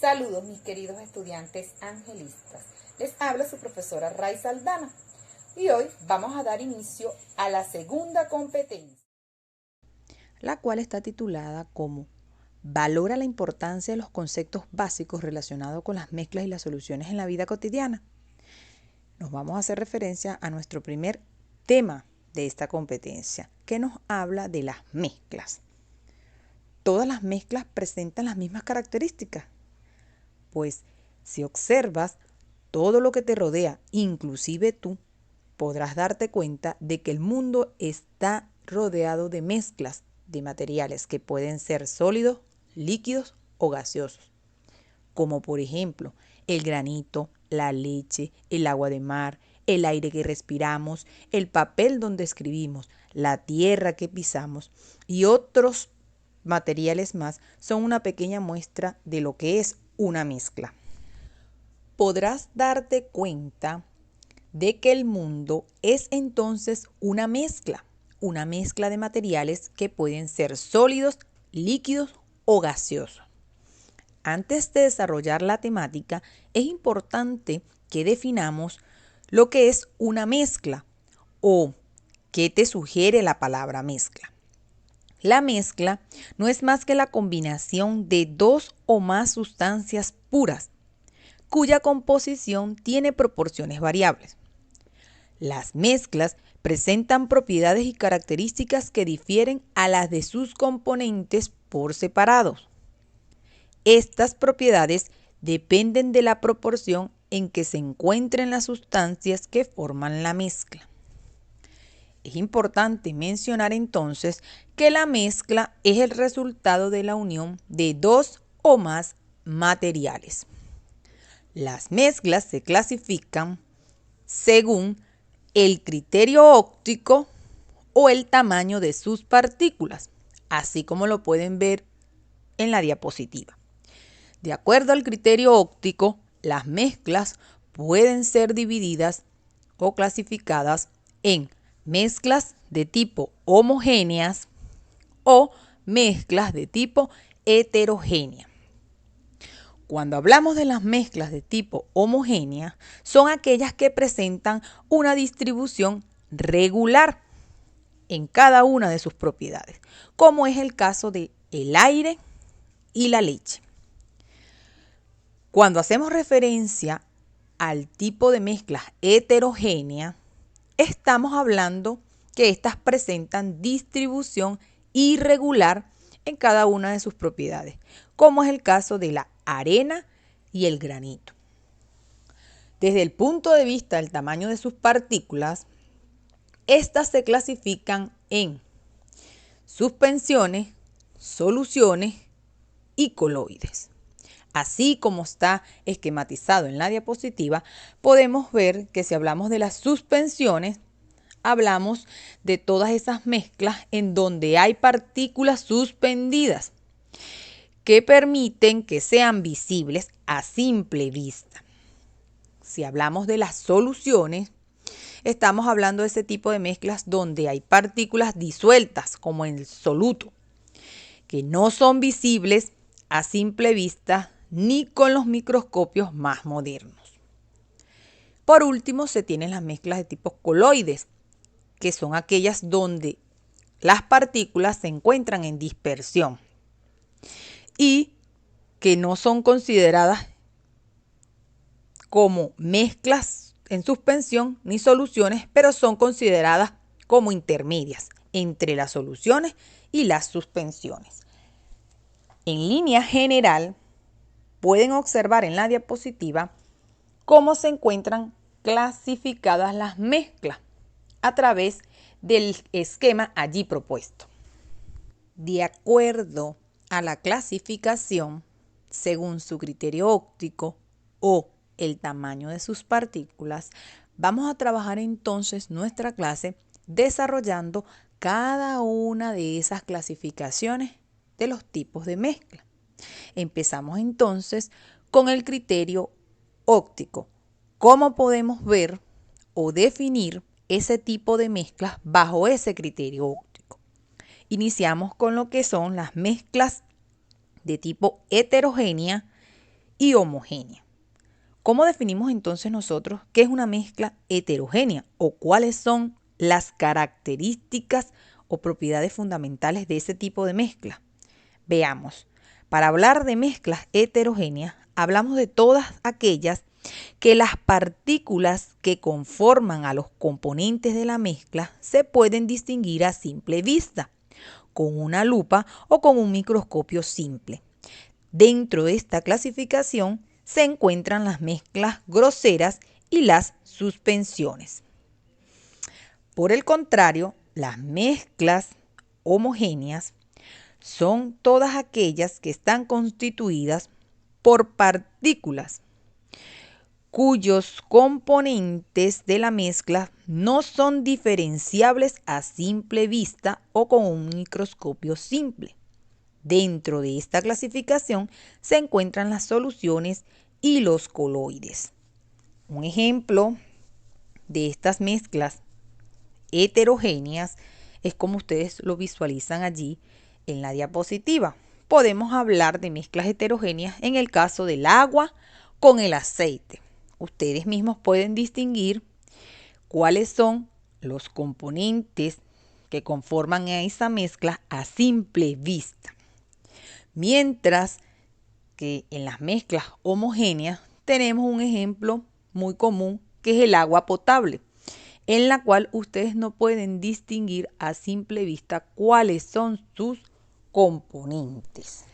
Saludos mis queridos estudiantes angelistas. Les habla su profesora Raiza Aldana y hoy vamos a dar inicio a la segunda competencia, la cual está titulada como Valora la importancia de los conceptos básicos relacionados con las mezclas y las soluciones en la vida cotidiana. Nos vamos a hacer referencia a nuestro primer tema de esta competencia, que nos habla de las mezclas. Todas las mezclas presentan las mismas características, pues si observas todo lo que te rodea, inclusive tú, podrás darte cuenta de que el mundo está rodeado de mezclas de materiales que pueden ser sólidos, líquidos o gaseosos, como por ejemplo el granito, la leche, el agua de mar, el aire que respiramos, el papel donde escribimos, la tierra que pisamos y otros materiales más son una pequeña muestra de lo que es una mezcla. Podrás darte cuenta de que el mundo es entonces una mezcla de materiales que pueden ser sólidos, líquidos o gaseosos. Antes de desarrollar la temática, es importante que definamos lo que es una mezcla o qué te sugiere la palabra mezcla. La mezcla no es más que la combinación de dos o más sustancias puras, cuya composición tiene proporciones variables. Las mezclas presentan propiedades y características que difieren a las de sus componentes por separados. Estas propiedades dependen de la proporción en que se encuentren las sustancias que forman la mezcla. Es importante mencionar entonces que la mezcla es el resultado de la unión de dos o más materiales. Las mezclas se clasifican según el criterio óptico o el tamaño de sus partículas, así como lo pueden ver en la diapositiva. De acuerdo al criterio óptico, las mezclas pueden ser divididas o clasificadas en mezclas de tipo homogéneas o mezclas de tipo heterogénea. Cuando hablamos de las mezclas de tipo homogénea, son aquellas que presentan una distribución regular en cada una de sus propiedades, como es el caso del aire y la leche. Cuando hacemos referencia al tipo de mezclas heterogénea, estamos hablando que éstas presentan distribución irregular en cada una de sus propiedades, como es el caso de la arena y el granito. Desde el punto de vista del tamaño de sus partículas, estas se clasifican en suspensiones, soluciones y coloides. Así como está esquematizado en la diapositiva, podemos ver que si hablamos de las suspensiones, hablamos de todas esas mezclas en donde hay partículas suspendidas que permiten que sean visibles a simple vista. Si hablamos de las soluciones, estamos hablando de ese tipo de mezclas donde hay partículas disueltas, como en el soluto, que no son visibles a simple vista ni con los microscopios más modernos. Por último, se tienen las mezclas de tipo coloides, que son aquellas donde las partículas se encuentran en dispersión y que no son consideradas como mezclas en suspensión ni soluciones, pero son consideradas como intermedias entre las soluciones y las suspensiones. En línea general, pueden observar en la diapositiva cómo se encuentran clasificadas las mezclas a través del esquema allí propuesto. De acuerdo a la clasificación, según su criterio óptico o el tamaño de sus partículas, vamos a trabajar entonces nuestra clase desarrollando cada una de esas clasificaciones de los tipos de mezcla. Empezamos entonces con el criterio óptico. ¿Cómo podemos ver o definir ese tipo de mezclas bajo ese criterio óptico? Iniciamos con lo que son las mezclas de tipo heterogénea y homogénea. ¿Cómo definimos entonces nosotros qué es una mezcla heterogénea o cuáles son las características o propiedades fundamentales de ese tipo de mezcla? Veamos, para hablar de mezclas heterogéneas, hablamos de todas aquellas que las partículas que conforman a los componentes de la mezcla se pueden distinguir a simple vista, con una lupa o con un microscopio simple. Dentro de esta clasificación se encuentran las mezclas groseras y las suspensiones. Por el contrario, las mezclas homogéneas son todas aquellas que están constituidas por partículas cuyos componentes de la mezcla no son diferenciables a simple vista o con un microscopio simple. Dentro de esta clasificación se encuentran las soluciones y los coloides. Un ejemplo de estas mezclas heterogéneas es como ustedes lo visualizan allí en la diapositiva. Podemos hablar de mezclas heterogéneas en el caso del agua con el aceite. Ustedes mismos pueden distinguir cuáles son los componentes que conforman a esa mezcla a simple vista. Mientras que en las mezclas homogéneas tenemos un ejemplo muy común que es el agua potable, en la cual ustedes no pueden distinguir a simple vista cuáles son sus componentes.